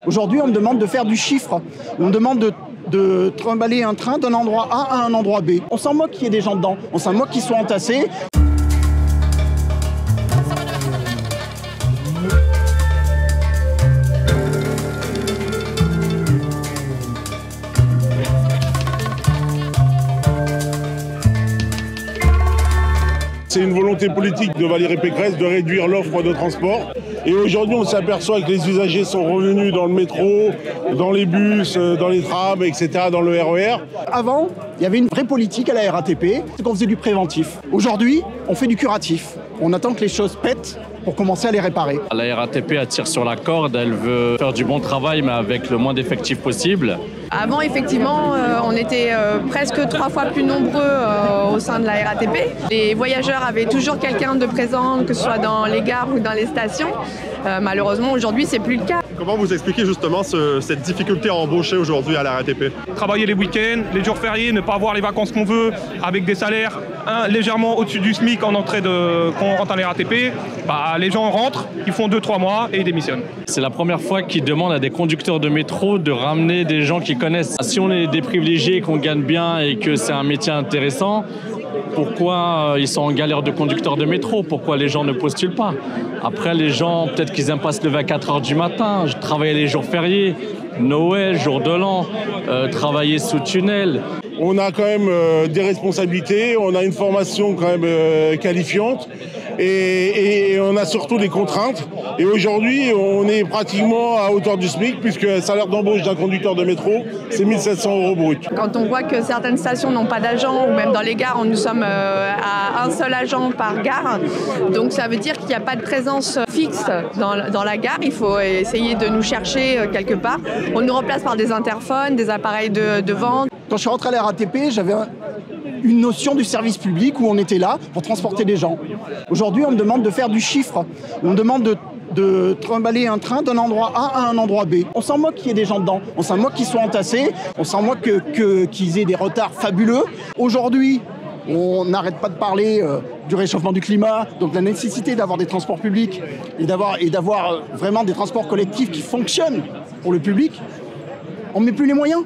Aujourd'hui, on me demande de faire du chiffre. On me demande de trimballer un train d'un endroit A à un endroit B. On s'en moque qu'il y ait des gens dedans. On s'en moque qu'ils soient entassés. C'est une volonté politique de Valérie Pécresse de réduire l'offre de transport. Et aujourd'hui, on s'aperçoit que les usagers sont revenus dans le métro, dans les bus, dans les trams, etc., dans le RER. Avant, il y avait une vraie politique à la RATP, c'est qu'on faisait du préventif. Aujourd'hui, on fait du curatif. On attend que les choses pètent pour commencer à les réparer. La RATP attire sur la corde, elle veut faire du bon travail mais avec le moins d'effectifs possible. Avant, effectivement, on était presque 3 fois plus nombreux au sein de la RATP. Les voyageurs avaient toujours quelqu'un de présent, que ce soit dans les gares ou dans les stations. Malheureusement, aujourd'hui, c'est plus le cas. Comment vous expliquez justement cette difficulté à embaucher aujourd'hui à la RATP? Travailler les week-ends, les jours fériés, ne pas avoir les vacances qu'on veut, avec des salaires légèrement au-dessus du SMIC quand on rentre à la RATP, les gens rentrent, ils font 2-3 mois et ils démissionnent. C'est la première fois qu'ils demandent à des conducteurs de métro de ramener des gens qu'ils connaissent. Si on est des privilégiés, qu'on gagne bien et que c'est un métier intéressant, pourquoi ils sont en galère de conducteurs de métro? Pourquoi les gens ne postulent pas? Après, les gens, peut-être qu'ils aiment pas se lever à 4 h du matin, travailler les jours fériés, Noël, jour de l'an, travailler sous tunnel. On a quand même des responsabilités, on a une formation quand même qualifiante et on a surtout des contraintes. Et aujourd'hui, on est pratiquement à hauteur du SMIC puisque le salaire d'embauche d'un conducteur de métro, c'est 1 700 € brut. Quand on voit que certaines stations n'ont pas d'agent, ou même dans les gares, nous sommes à un seul agent par gare. Donc ça veut dire qu'il n'y a pas de présence fixe dans la gare. Il faut essayer de nous chercher quelque part. On nous remplace par des interphones, des appareils de vente. Quand je suis rentré à la RATP, j'avais une notion du service public où on était là pour transporter des gens. Aujourd'hui, on me demande de faire du chiffre. On me demande de trimballer un train d'un endroit A à un endroit B. On s'en moque qu'il y ait des gens dedans. On s'en moque qu'ils soient entassés. On s'en moque qu'ils aient des retards fabuleux. Aujourd'hui, on n'arrête pas de parler du réchauffement du climat, donc la nécessité d'avoir des transports publics et d'avoir vraiment des transports collectifs qui fonctionnent pour le public. On ne met plus les moyens.